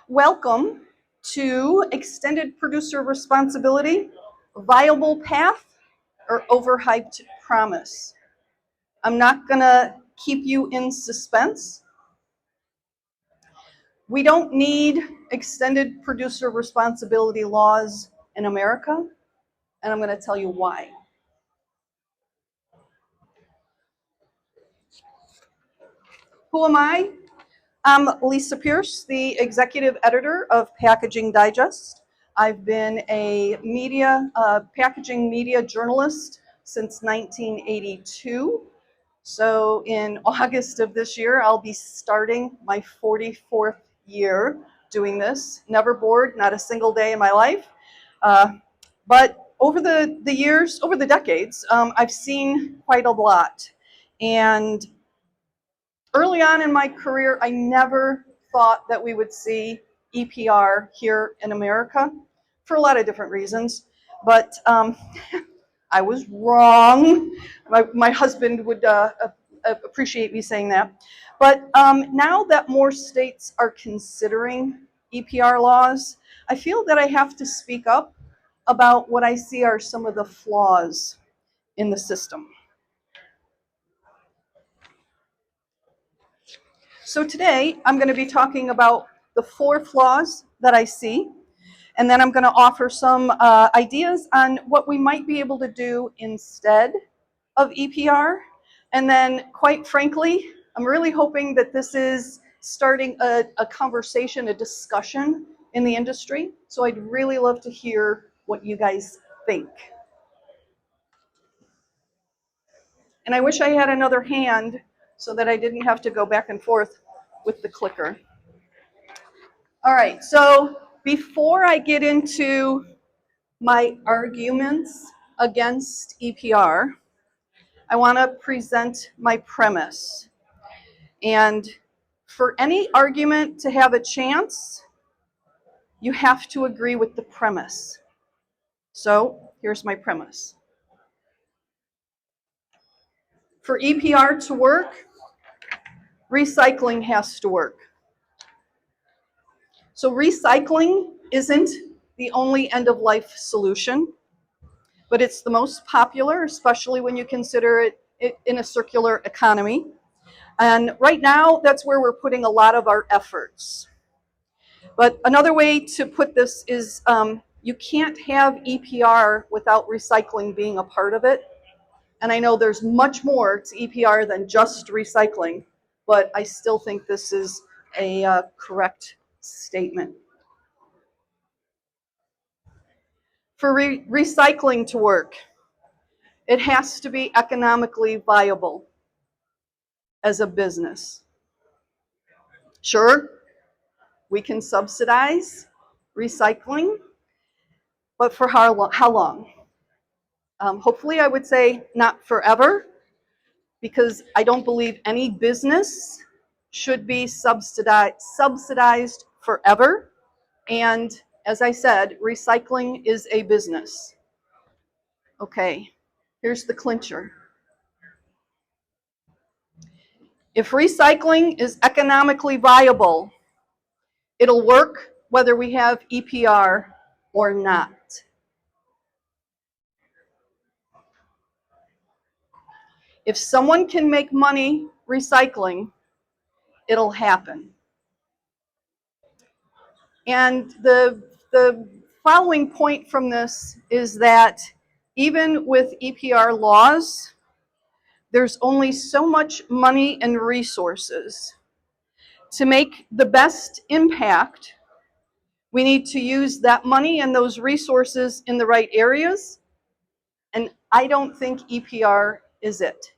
Welcome to Extended Producer Responsibility, Viable Path, or Overhyped Promise. I'm not going to keep you in suspense. We don't need extended producer responsibility laws in America, and I'm going to tell you why. Who am I? I'm Lisa Pierce, the executive editor of Packaging Digest. I've been a packaging media journalist since 1982. So in August of this year, I'll be starting my 44th year doing this. Never bored, not a single day in my life. But over the years, over the decades, I've seen quite a lot. And early on in my career, I never thought that we would see EPR here in America for a lot of different reasons. But I was wrong. My husband would appreciate me saying that. But now that more states are considering EPR laws, I feel that I have to speak up about what I see are some of the flaws in the system. So today, I'm going to be talking about the 4 flaws that I see, and then I'm going to offer some ideas on what we might be able to do instead of EPR. And then, quite frankly, I'm really hoping that this is starting a conversation, a discussion in the industry. So I'd really love to hear what you guys think. And I wish I had another hand so that I didn't have to go back and forth with the clicker. All right, so before I get into my arguments against EPR, I want to present my premise. And for any argument to have a chance, you have to agree with the premise. So here's my premise. For EPR to work, recycling has to work. So recycling isn't the only end-of-life solution, but it's the most popular, especially when you consider it in a circular economy. And right now, that's where we're putting a lot of our efforts. But another way to put this is you can't have EPR without recycling being a part of it. And I know there's much more to EPR than just recycling, but I still think this is a correct statement. For recycling to work, it has to be economically viable as a business. Sure, we can subsidize recycling, but for how long? Hopefully, I would say not forever, because I don't believe any business should be subsidized forever. And as I said, recycling is a business. Okay, here's the clincher. If recycling is economically viable, it'll work whether we have EPR or not. If someone can make money recycling, it'll happen. And the following point from this is that even with EPR laws, there's only so much money and resources. To make the best impact, we need to use that money and those resources in the right areas, and I don't think EPR is it.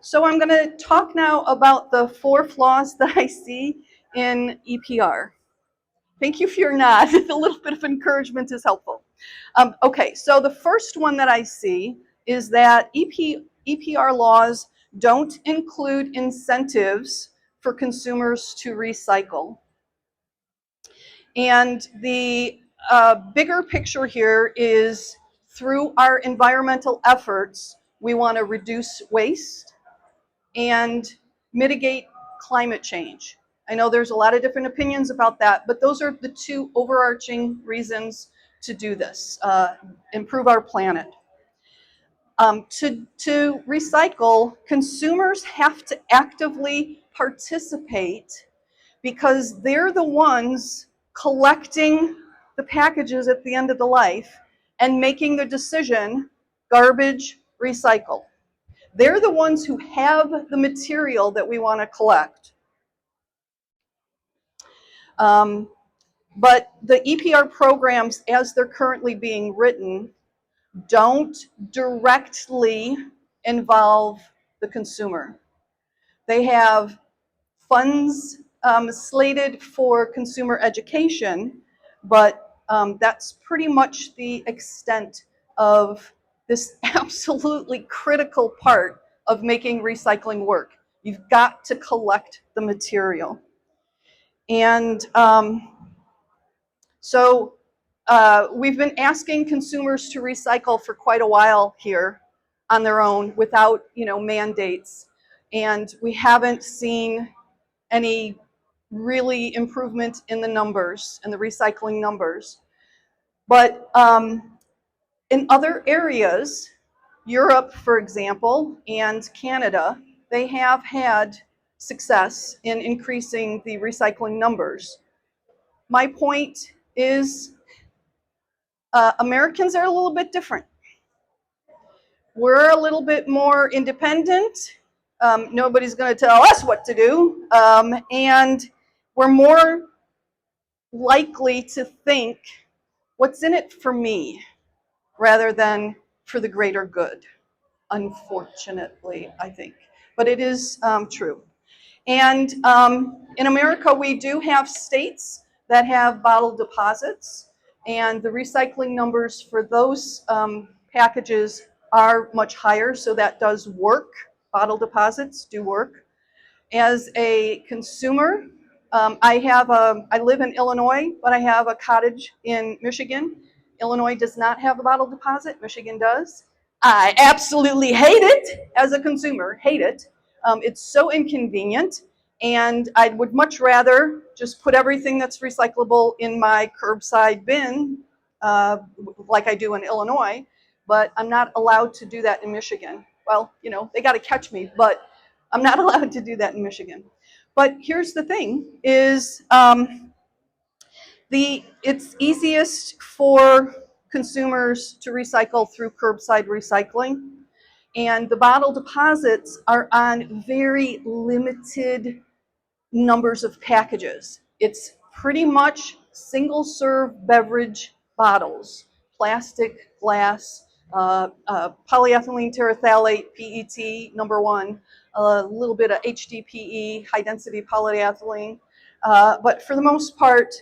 So I'm going to talk now about the 4 flaws that I see in EPR. Thank you for your nod. A little bit of encouragement is helpful. Okay, so the first one that I see is that EPR laws don't include incentives for consumers to recycle. And the bigger picture here is through our environmental efforts, we want to reduce waste and mitigate climate change. I know there's a lot of different opinions about that, but those are the two overarching reasons to do this, improve our planet. To recycle, consumers have to actively participate because they're the ones collecting the packages at the end of the life and making the decision, garbage, recycle. They're the ones who have the material that we want to collect. But the EPR programs, as they're currently being written, don't directly involve the consumer. They have funds slated for consumer education, but that's pretty much the extent of this absolutely critical part of making recycling work. You've got to collect the material. And so we've been asking consumers to recycle for quite a while here on their own without, mandates. And we haven't seen any really improvement in the numbers and the recycling numbers. But in other areas, Europe, for example, and Canada, they have had success in increasing the recycling numbers. My point is Americans are a little bit different. We're a little bit more independent. Nobody's going to tell us what to do. And we're more likely to think, what's in it for me, rather than for the greater good, unfortunately, I think. But it is true. And in America, we do have states that have bottle deposits, and the recycling numbers for those packages are much higher, so that does work. Bottle deposits do work. As a consumer, I live in Illinois, but I have a cottage in Michigan. Illinois does not have a bottle deposit. Michigan does. I absolutely hate it as a consumer, hate it. It's so inconvenient, and I would much rather just put everything that's recyclable in my curbside bin, like I do in Illinois, but I'm not allowed to do that in Michigan. Well, they got to catch me, but I'm not allowed to do that in Michigan. But here's the thing, is it's easiest for consumers to recycle through curbside recycling. And the bottle deposits are on very limited numbers of packages. It's pretty much single-serve beverage bottles, plastic, glass, polyethylene terephthalate, PET, number one, a little bit of HDPE, high-density polyethylene. But for the most part,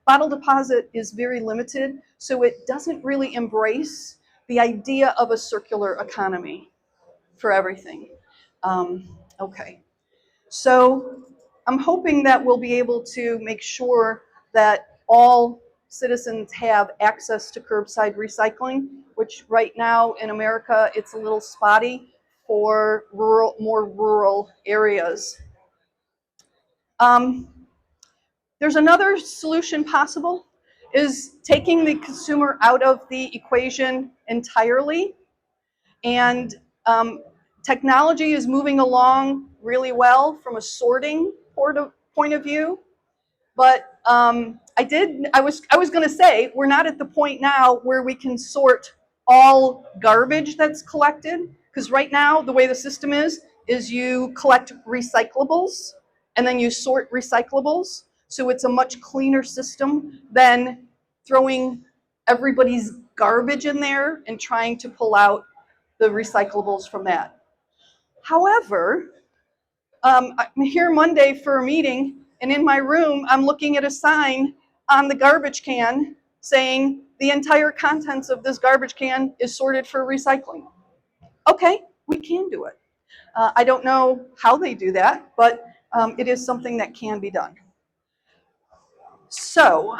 bottle deposit is very limited, so it doesn't really embrace the idea of a circular economy for everything. Okay, so I'm hoping that we'll be able to make sure that all citizens have access to curbside recycling, which right now in America, it's a little spotty for more rural areas. There's another solution possible, is taking the consumer out of the equation entirely. And technology is moving along really well from a sorting point of view. But I was going to say, we're not at the point now where we can sort all garbage that's collected, because right now the way the system is you collect recyclables and then you sort recyclables. So it's a much cleaner system than throwing everybody's garbage in there and trying to pull out the recyclables from that. However, I'm here Monday for a meeting, and in my room, I'm looking at a sign on the garbage can saying the entire contents of this garbage can is sorted for recycling. Okay, we can do it. I don't know how they do that, but it is something that can be done. So,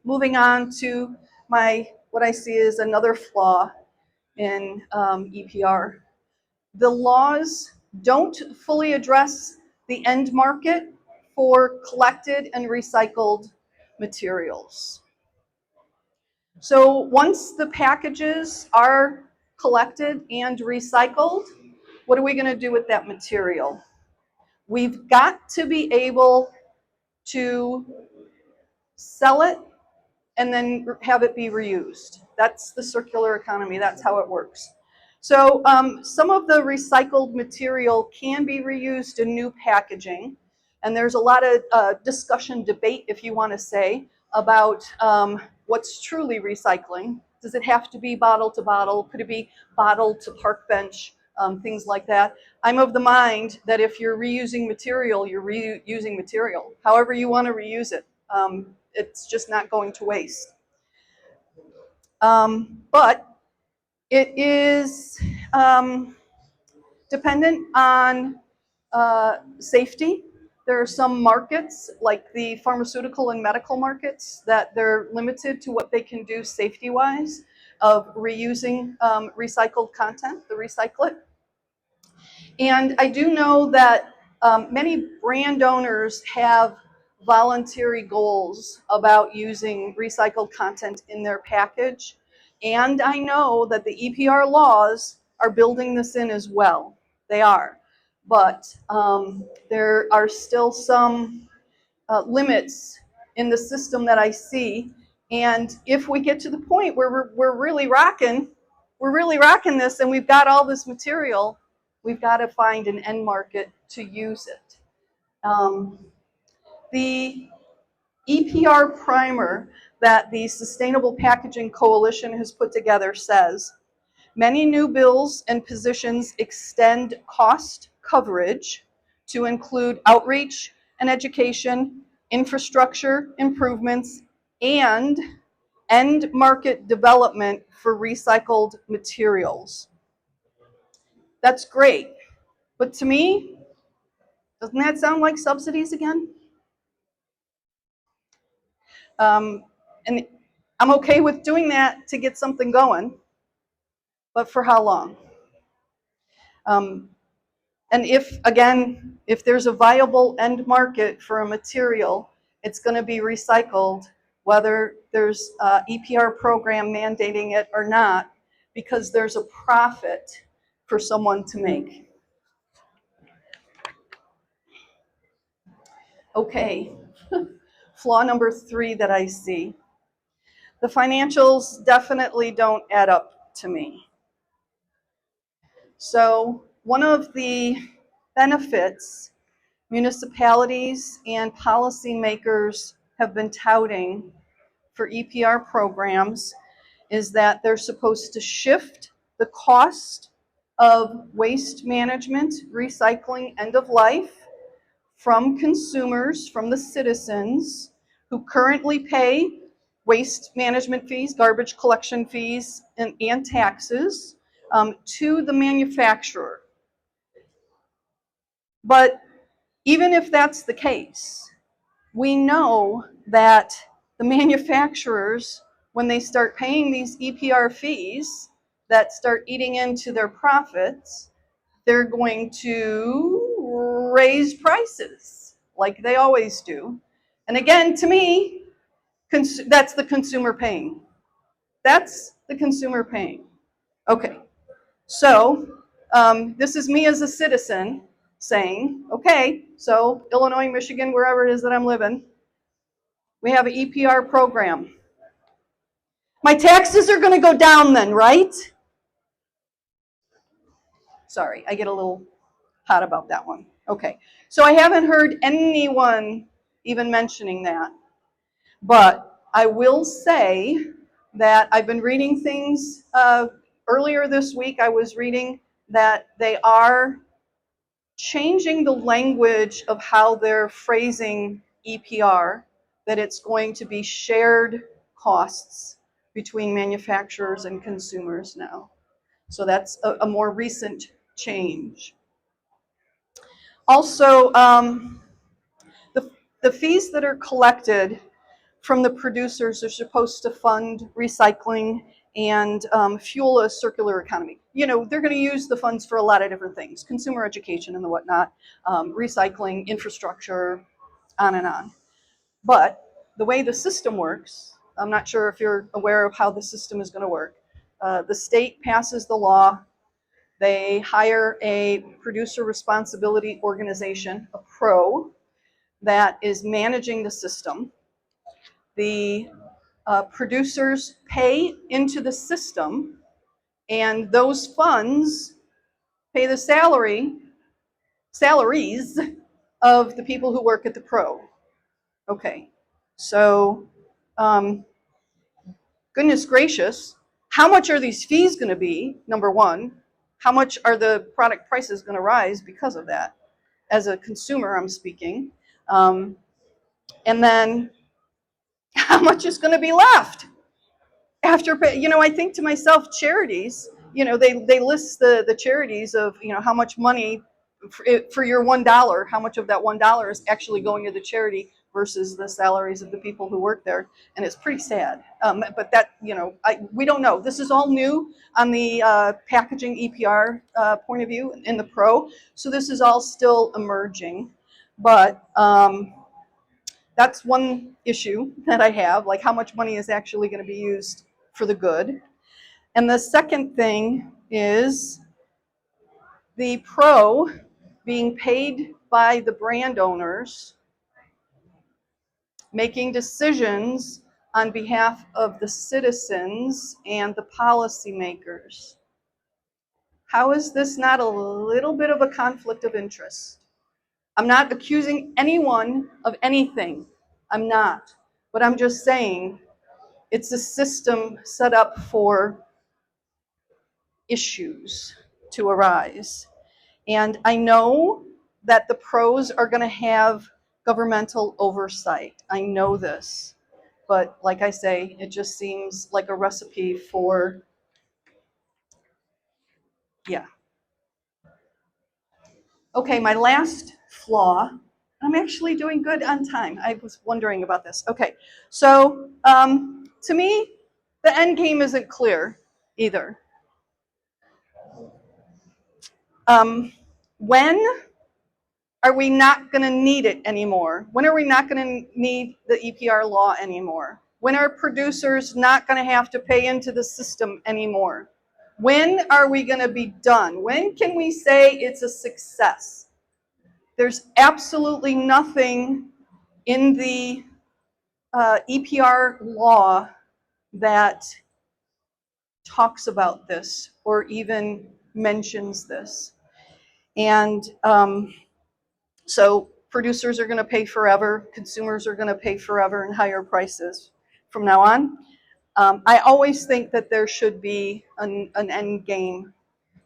moving on to what I see is another flaw in EPR. the laws don't fully address the end market for collected and recycled materials. So once the packages are collected and recycled, what are we going to do with that material? We've got to be able to sell it and then have it be reused. That's the circular economy. That's how it works. So some of the recycled material can be reused in new packaging. And there's a lot of discussion, debate, if you want to say, about what's truly recycling. Does it have to be bottle to bottle? Could it be bottle to park bench? Things like that. I'm of the mind that if you're reusing material, you're reusing material. However you want to reuse it. It's just not going to waste. But it is dependent on safety. There are some markets, like the pharmaceutical and medical markets, that they're limited to what they can do safety-wise of reusing recycled content, the recycle it. And I do know that many brand owners have voluntary goals about using recycled content in their package. And I know that the EPR laws are building this in as well. They are. But there are still some limits in the system that I see. And if we get to the point where we're really rocking this and we've got all this material, we've got to find an end market to use it. The EPR primer that the Sustainable Packaging Coalition has put together says, many new bills and positions extend cost coverage to include outreach and education, infrastructure improvements, and end market development for recycled materials. That's great. But to me, doesn't that sound like subsidies again? And I'm okay with doing that to get something going, but for how long? And if there's a viable end market for a material, it's going to be recycled, whether there's an EPR program mandating it or not, because there's a profit for someone to make. Okay, flaw number 3 that I see. The financials definitely don't add up to me. So one of the benefits municipalities and policymakers have been touting for EPR programs is that they're supposed to shift the cost of waste management, recycling, end of life from consumers, from the citizens who currently pay waste management fees, garbage collection fees, and taxes to the manufacturer. But even if that's the case, we know that the manufacturers, when they start paying these EPR fees that start eating into their profits, they're going to raise prices like they always do. And again, to me, that's the consumer paying. That's the consumer paying. Okay, so this is me as a citizen saying, okay, so Illinois, Michigan, wherever it is that I'm living, we have an EPR program. My taxes are going to go down then, right? Sorry, I get a little hot about that one. Okay, so I haven't heard anyone even mentioning that. But I will say that I've been reading things. Earlier this week, I was reading that they are changing the language of how they're phrasing EPR, that it's going to be shared costs between manufacturers and consumers now. So that's a more recent change. Also, the fees that are collected from the producers are supposed to fund recycling and fuel a circular economy. You know, they're going to use the funds for a lot of different things, consumer education and the whatnot, recycling, infrastructure, on and on. But the way the system works, I'm not sure if you're aware of how the system is going to work. The state passes the law. They hire a producer responsibility organization, a PRO, that is managing the system. The producers pay into the system, and those funds pay the salaries of the people who work at the PRO. Okay, so goodness gracious, how much are these fees going to be, number one? How much are the product prices going to rise because of that? As a consumer, I'm speaking. And then how much is going to be left? After, you know, I think to myself, charities, you know, they list the charities of, you know, how much money for your $1, how much of that $1 is actually going to the charity versus the salaries of the people who work there. And it's pretty sad. But that, you know, we don't know. This is all new on the packaging EPR point of view in the PRO. So this is all still emerging. But that's one issue that I have, like how much money is actually going to be used for the good. And the second thing is the PRO being paid by the brand owners, making decisions on behalf of the citizens and the policymakers. How is this not a little bit of a conflict of interest? I'm not accusing anyone of anything. I'm not. But I'm just saying it's a system set up for issues to arise. And I know that the PROs are going to have governmental oversight. I know this. But like I say, it just seems like a recipe for, yeah. Okay, my last flaw. I'm actually doing good on time. I was wondering about this. Okay, so to me, the end game isn't clear either. When are we not going to need it anymore? When are we not going to need the EPR law anymore? When are producers not going to have to pay into the system anymore? When are we going to be done? When can we say it's a success? There's absolutely nothing in the EPR law that talks about this or even mentions this. And so producers are going to pay forever, consumers are going to pay forever and higher prices from now on. I always think that there should be an end game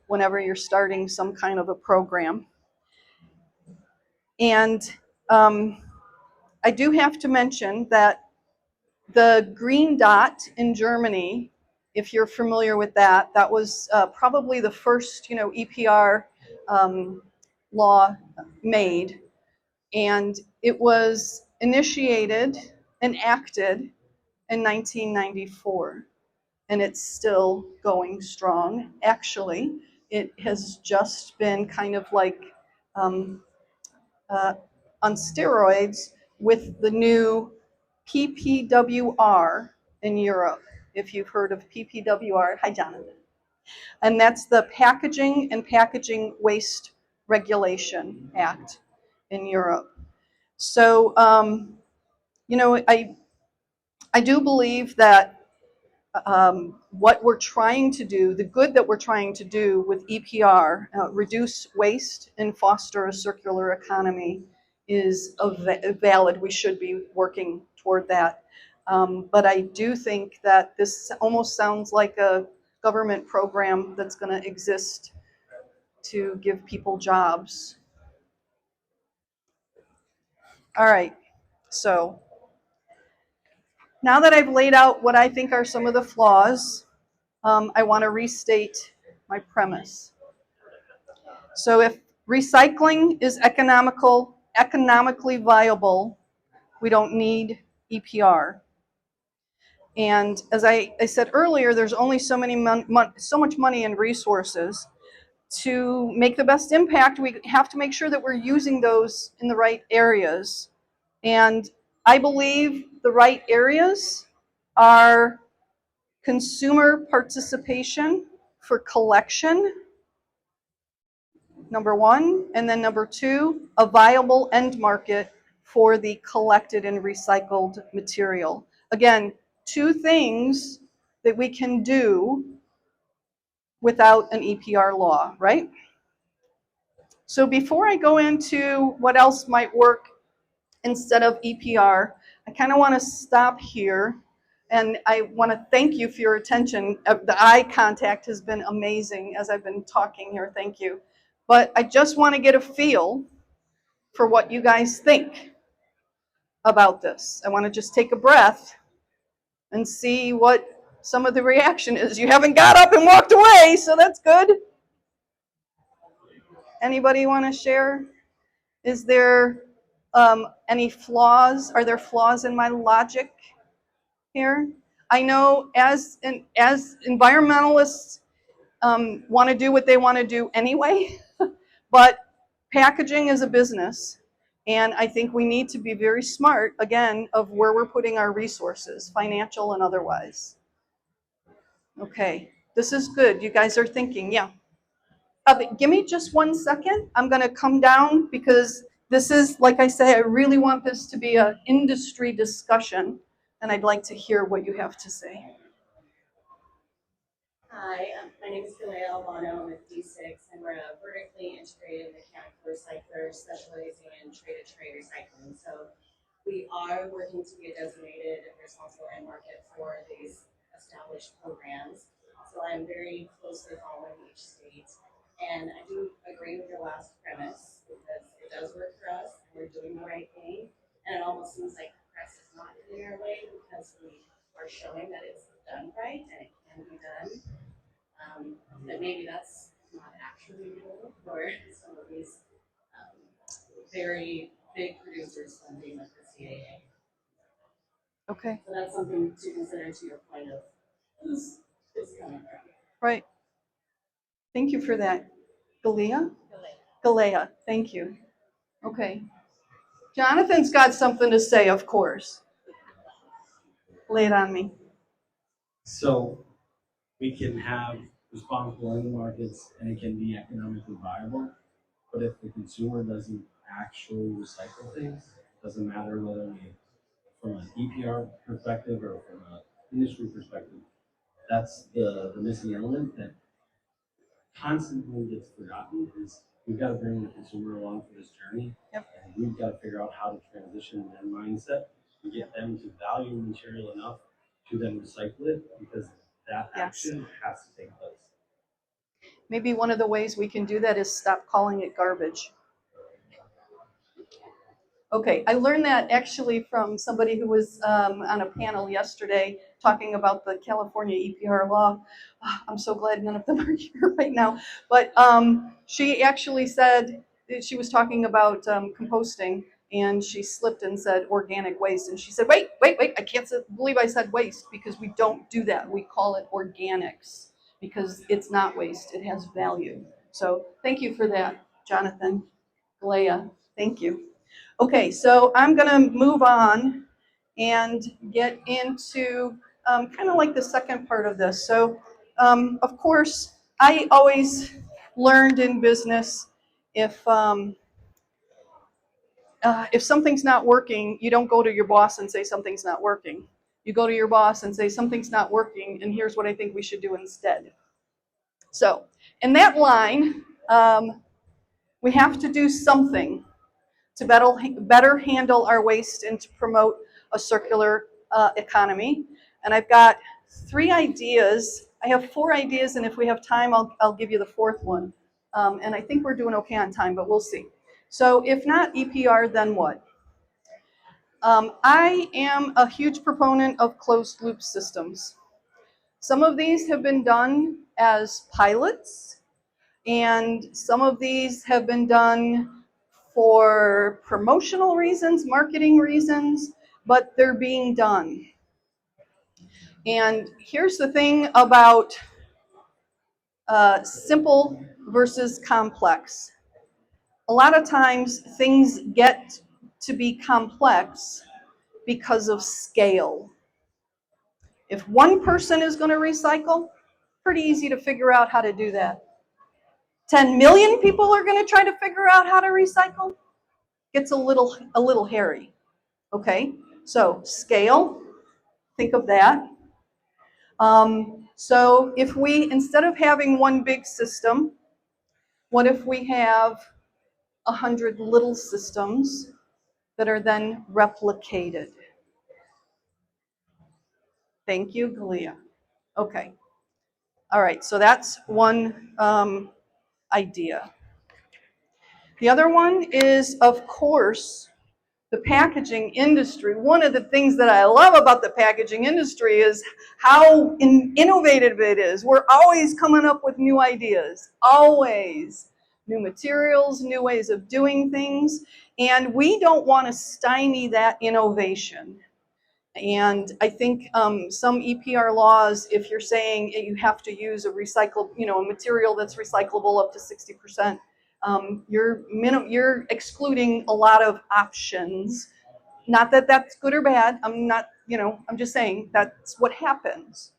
whenever you're starting some kind of a program. And I do have to mention that the green dot in Germany, if you're familiar with that, that was probably the first, you know, EPR law made. And it was initiated and acted in 1994. And it's still going strong. Actually, it has just been kind of like on steroids with the new PPWR in Europe, if you've heard of PPWR. Hi, Jonathan. And that's the Packaging and Packaging Waste Regulation Act in Europe. So, you know, I do believe that what we're trying to do, the good that we're trying to do with EPR, reduce waste and foster a circular economy, is valid. We should be working toward that. But I do think that this almost sounds like a government program that's going to exist to give people jobs. All right, so now that I've laid out what I think are some of the flaws, I want to restate my premise. So if recycling is economically viable, we don't need EPR. And as I said earlier, there's only so much money and resources. To make the best impact, we have to make sure that we're using those in the right areas. And I believe the right areas are consumer participation for collection, number one, and then number two, a viable end market for the collected and recycled material. Again, two things that we can do without an EPR law, right? So before I go into what else might work instead of EPR, I kind of want to stop here, and I want to thank you for your attention. The eye contact has been amazing as I've been talking here. Thank you. But I just want to get a feel for what you guys think about this. I want to just take a breath and see what some of the reaction is. You haven't got up and walked away, so that's good. Anybody want to share? Is there any flaws? Are there flaws in my logic here? I know as environmentalists want to do what they want to do anyway, but packaging is a business, and I think we need to be very smart, again, of where we're putting our resources, financial and otherwise. Okay, this is good. You guys are thinking, yeah. Give me just 1 second. I'm going to come down because this is, like I say, I really want this to be an industry discussion, and I'd like to hear what you have to say. Hi, my name is Galea Albano. I'm with D6, and we're a vertically integrated mechanical recycler specializing in trade-to-trade recycling. So we are working to be a designated and responsible end market for these established programs. So I'm very closely following each state. And I do agree with your last premise because it does work for us and we're doing the right thing. And it almost seems like the press is not getting our way because we are showing that it's done right and it can be done. But maybe that's not actually real for some of these very big producers funding like the CAA. Okay. So that's something to consider to your point of who's coming from. Right. Thank you for that. Galea? Galea, thank you. Okay. Jonathan's got something to say, of course. Lay it on me. So we can have responsible end markets and it can be economically viable, but if the consumer doesn't actually recycle things, doesn't matter whether we, from an EPR perspective or from an industry perspective, that's the missing element that constantly gets forgotten is we've got to bring the consumer along for this journey. Yep. And we've got to figure out how to transition their mindset and get them to value material enough to then recycle it because that action has to take place. Maybe one of the ways we can do that is stop calling it garbage. Okay, I learned that actually from somebody who was on a panel yesterday talking about the California EPR law. I'm so glad none of them are here right now. But she actually said, she was talking about composting, and she slipped and said organic waste. And she said, wait, I can't believe I said waste because we don't do that. We call it organics because it's not waste, it has value. So thank you for that, Jonathan. Galea, thank you. Okay, so I'm going to move on and get into kind of like the second part of this. So, of course, I always learned in business if something's not working, you don't go to your boss and say something's not working. You go to your boss and say something's not working, and here's what I think we should do instead. So, in that line, we have to do something to better handle our waste and to promote a circular economy. And I've got 3 ideas. I have 4 ideas, and if we have time, I'll give you the 4th one. And I think we're doing okay on time, but we'll see. So if not EPR, then what? I am a huge proponent of closed loop systems. Some of these have been done as pilots, and some of these have been done for promotional reasons, marketing reasons, but they're being done. And here's the thing about simple versus complex. A lot of times things get to be complex because of scale. If one person is going to recycle, pretty easy to figure out how to do that. 10 million people are going to try to figure out how to recycle. Gets a little hairy. Okay, so scale, think of that. So if we, instead of having one big system, what if we have 100 little systems that are then replicated? Thank you, Galia. Okay, all right, so that's one idea. The other one is, of course, the packaging industry. One of the things that I love about the packaging industry is how innovative it is. We're always coming up with new ideas, always. New materials, new ways of doing things, and we don't want to stymie that innovation. And I think some EPR laws, if you're saying you have to use a a material that's recyclable up to 60%, you're excluding a lot of options. Not that that's good or bad. I'm not, I'm just saying that's what happens.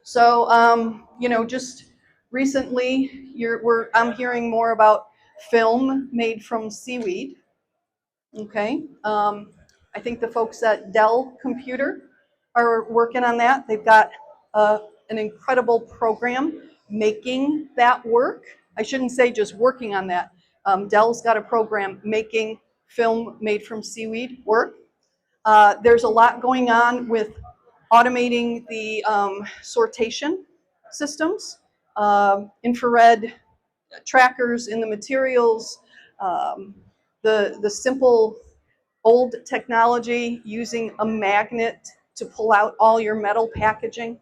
So, just recently, I'm hearing more about film made from seaweed. Okay. I think the folks at Dell Computer are working on that. They've got an incredible program making that work. I shouldn't say just working on that. Dell's got a program making film made from seaweed work. There's a lot going on with automating the sortation systems, infrared trackers in the materials, um, the simple old technology using a magnet to pull out all your metal packaging.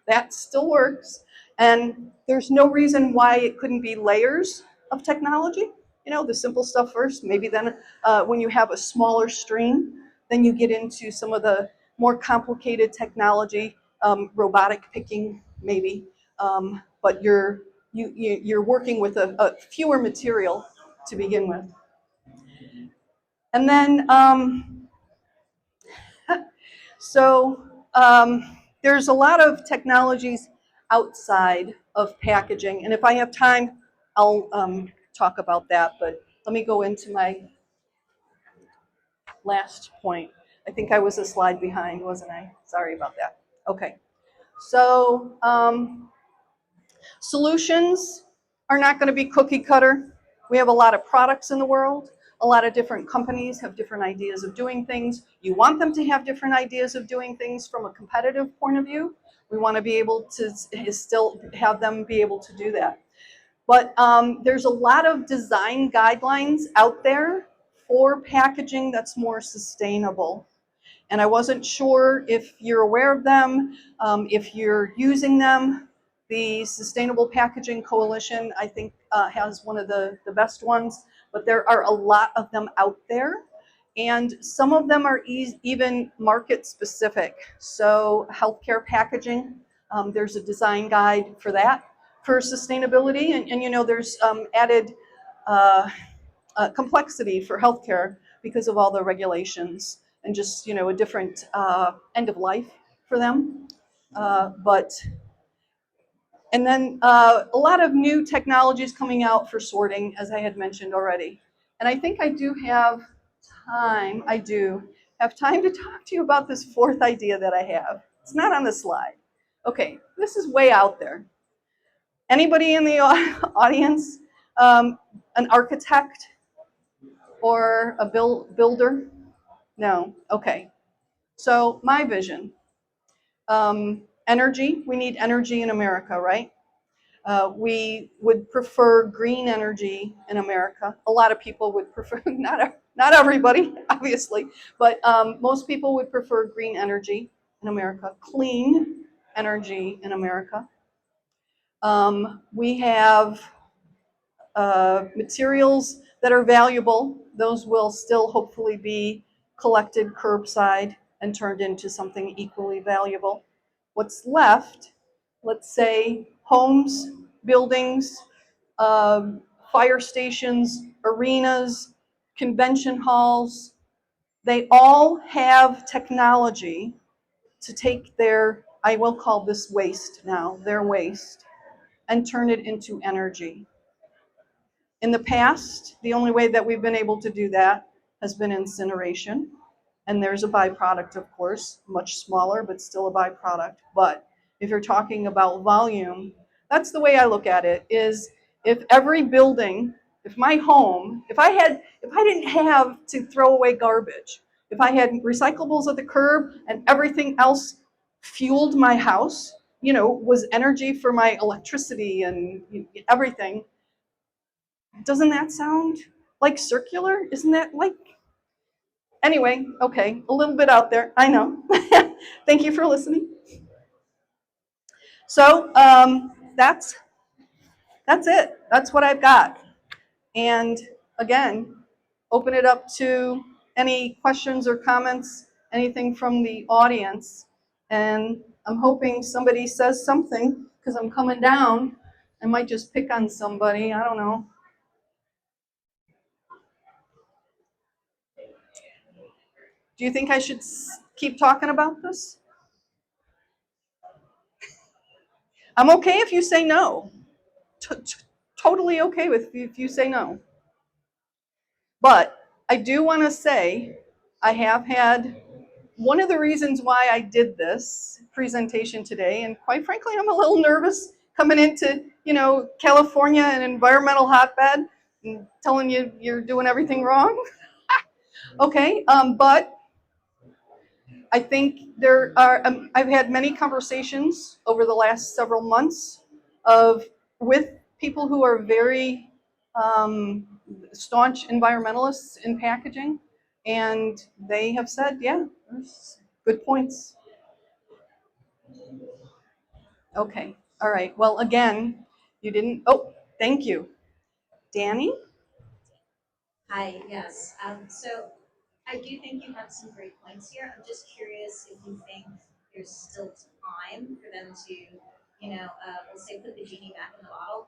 That still works. And there's no reason why it couldn't be layers of technology. The simple stuff first, maybe then when you have a smaller stream, then you get into some of the more complicated technology, robotic picking maybe, but you're working with a fewer material to begin with. And then, there's a lot of technologies outside of packaging, and if I have time, I'll talk about that, but let me go into my last point. I think I was a slide behind, wasn't I? Sorry about that. Okay, so solutions are not going to be cookie cutter. We have a lot of products in the world. A lot of different companies have different ideas of doing things. You want them to have different ideas of doing things from a competitive point of view. We want to be able to still have them be able to do that. But there's a lot of design guidelines out there for packaging that's more sustainable. And I wasn't sure if you're aware of them, if you're using them. The Sustainable Packaging Coalition, I think, has one of the best ones, but there are a lot of them out there. And some of them are even market specific. So healthcare packaging, there's a design guide for that, for sustainability. And there's added complexity for healthcare because of all the regulations and just, a different end of life for them. And then a lot of new technologies coming out for sorting, as I had mentioned already. And I think I do have time to talk to you about this fourth idea that I have. It's not on the slide. Okay, this is way out there. Anybody in the audience, an architect or a builder? No, okay. So my vision, energy, we need energy in America, right? We would prefer green energy in America. A lot of people would prefer, not everybody, obviously, but most people would prefer green energy in America, clean energy in America. We have materials that are valuable. Those will still hopefully be collected curbside and turned into something equally valuable. What's left, let's say homes, buildings, um, fire stations, arenas, convention halls, they all have technology to take their, I will call this waste now, their waste, and turn it into energy. In the past, the only way that we've been able to do that has been incineration. And there's a byproduct, of course, much smaller, but still a byproduct. But if you're talking about volume, that's the way I look at it, is if every building, if my home, if I didn't have to throw away garbage, if I had recyclables at the curb and everything else fueled my house, was energy for my electricity and everything, doesn't that sound like circular? Isn't that like, anyway, okay, a little bit out there, I know. Thank you for listening. So that's it. That's what I've got. And again, open it up to any questions or comments, anything from the audience. And I'm hoping somebody says something because I'm coming down. I might just pick on somebody. I don't know. Do you think I should keep talking about this? I'm okay if you say no. Totally okay with if you say no. But I do want to say I have had one of the reasons why I did this presentation today, and quite frankly, I'm a little nervous coming into, California, an environmental hotbed, and telling you you're doing everything wrong. Okay, but I think I've had many conversations over the last several months with people who are very staunch environmentalists in packaging, and they have said, yeah, there's good points. Okay, all right. Well, again, you didn't, oh, thank you. Danny? Hi, yes. So I do think you have some great points here. I'm just curious if you think there's still time for them to, let's say put the genie back in the bottle.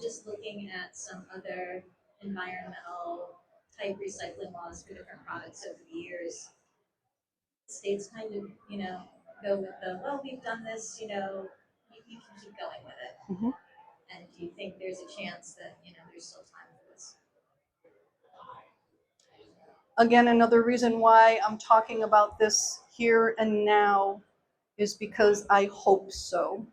Just looking at some other environmental type recycling laws for different products over the years, states kind of, go with the, well, we've done this, you can keep going with it. Mhm. And do you think there's a chance that, there's still time for this? Again, another reason why I'm talking about this here and now is because I hope so.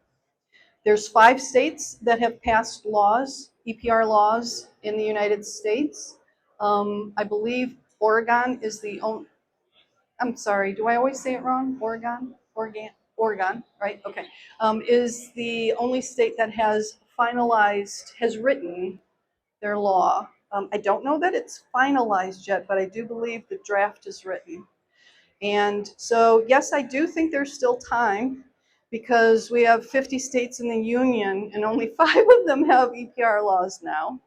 There's 5 states that have passed laws, EPR laws, in the United States. I believe Oregon is the only, I'm sorry, do I always say it wrong? Oregon, right? Okay. Is the only state that has written their law. I don't know that it's finalized yet, but I do believe the draft is written. And so, yes, I do think there's still time because we have 50 states in the union and only 5 of them have EPR laws now.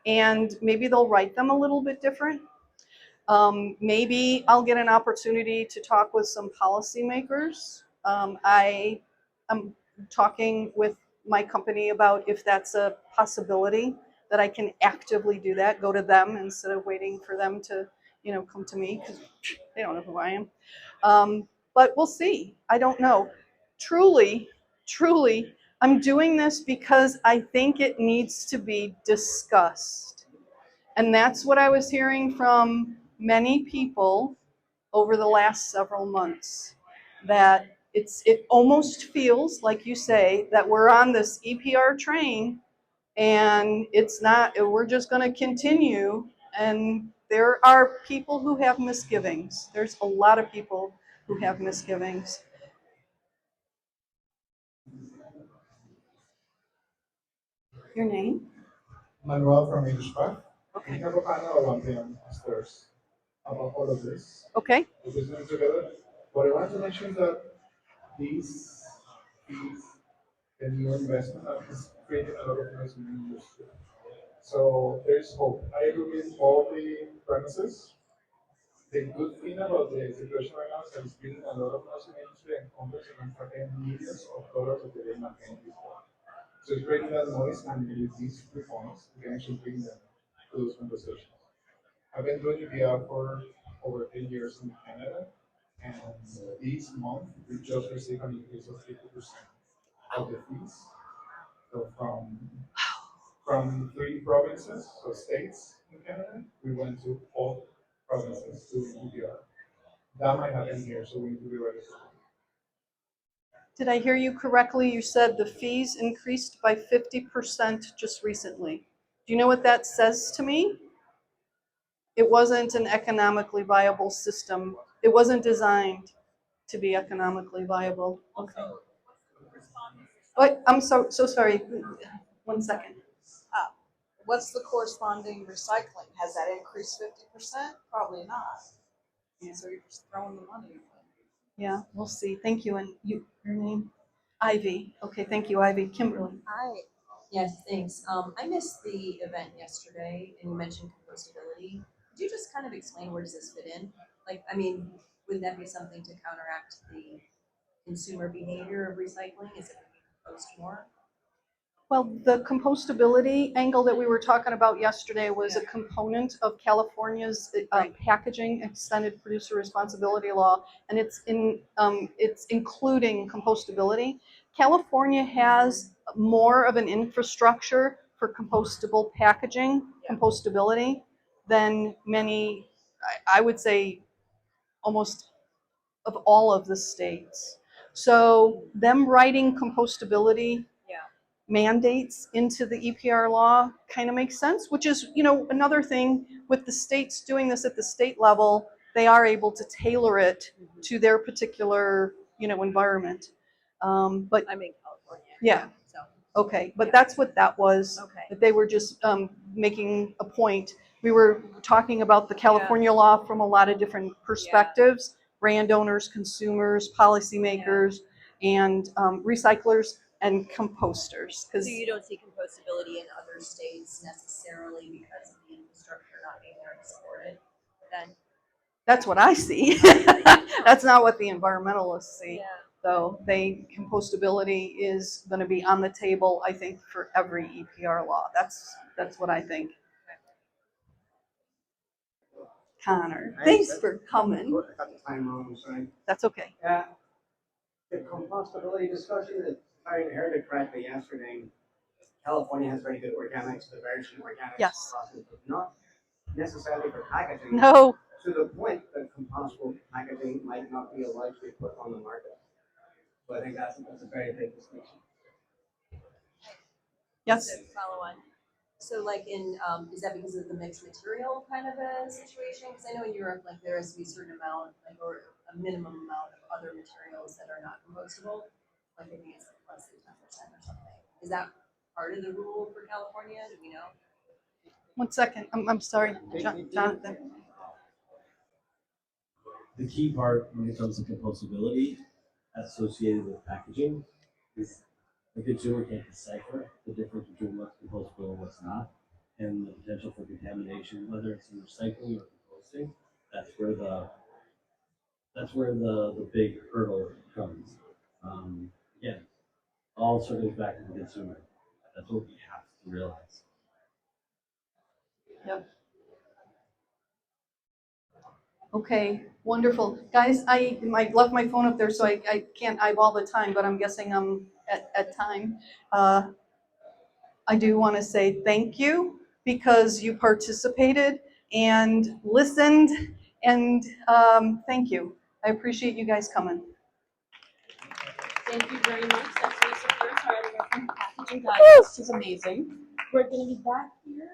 And maybe they'll write them a little bit different. Maybe I'll get an opportunity to talk with some policymakers. I am talking with my company about if that's a possibility, that I can actively do that, go to them instead of waiting for them to, come to me because they don't know who I am. But we'll see. I don't know. Truly, truly, I'm doing this because I think it needs to be discussed. And that's what I was hearing from many people over the last several months, that it almost feels, like you say, that we're on this EPR train and it's not, we're just going to continue. And there are people who have misgivings. There's a lot of people who have misgivings. Your name? Manuel from Englishcraft. We Okay. have a panel around them upstairs about all of this. Okay. We're listening together. What I want to mention is that these fees and new investment is creating a lot of noise in the industry. So there's hope. I agree with all the premises. the good thing about the situation right now is that it's bringing a lot of noise in the industry and hundreds and millions of dollars of the day maintained before. So it's creating that noise, and with these reforms, we can actually bring them to those conversations. I've been doing EPR for over 10 years in Canada, and this month we just received an increase of 50% of the fees. So from 3 provinces, so states in Canada, we went to all provinces to EPR. That might happen here, so we need to be ready for it. Did I hear you correctly? You said the fees increased by 50% just recently. Do you know what that says to me? It wasn't an economically viable system. It wasn't designed to be economically viable. Okay. What? I'm so sorry. 1 second. What's the corresponding recycling? Has that increased 50%? Probably not. Yeah. So you're just throwing the money. Yeah, we'll see. Thank you. And your name? Ivy. Okay, thank you, Ivy. Kimberly. Hi. Yes, thanks. I missed the event yesterday and you mentioned compostability. Could you just kind of explain where does this fit in? Like, I mean, wouldn't that be something to counteract the consumer behavior of recycling? Is it we compost more? Well, the compostability angle that we were talking about yesterday was a component of California's packaging extended producer responsibility law, and it's including compostability. California has more of an infrastructure for compostable packaging, compostability, than many, I would say, almost of all of the states. So them writing compostability mandates into the EPR law kind of makes sense, which is, another thing with the states doing this at the state level, they are able to tailor it to their particular, environment. But I'm in California. yeah, So, okay, but that's what that was. okay. That they were just making a point. We were talking about the California law from a lot of different perspectives, brand owners, consumers, policymakers, and recyclers and composters. So you don't see compostability in other states necessarily because of the infrastructure not being there to support it, then? That's what I see. That's not what the environmentalists see. Yeah. So compostability is going to be on the table, I think, for every EPR law. That's what I think. Connor, thanks for coming. I got the time wrong, sorry. That's okay. The compostability discussion, if I heard it correctly yesterday, California has very good organics, the virgin organics Yes. process, but not necessarily for packaging. No. To the point that compostable packaging might not be allowed to be put on the market. So I think that's a very big distinction. Yes. So follow on. So like is that because of the mixed material kind of a situation? Because I know in Europe, like there has to be a certain amount, like or a minimum amount of other materials that are not compostable. Like I think it's less than 10% or something. Is that part of the rule for California? Do we know? 1 second. I'm sorry, Jonathan. The key part when it comes to compostability associated with packaging is the consumer can't decipher the difference between what's compostable and what's not, and the potential for contamination, whether it's in recycling or composting. That's where the big hurdle comes. Again, all circles back to the consumer. That's what we have to realize. Yep. Okay, wonderful. Guys, I left my phone up there, so I can't eyeball the time, but I'm guessing I'm at time. I do want to say thank you because you participated and listened, and thank you. I appreciate you guys coming. Thank you very much. That's Lisa Pierce, our editor from Packaging Digest. She's amazing. We're going to be back here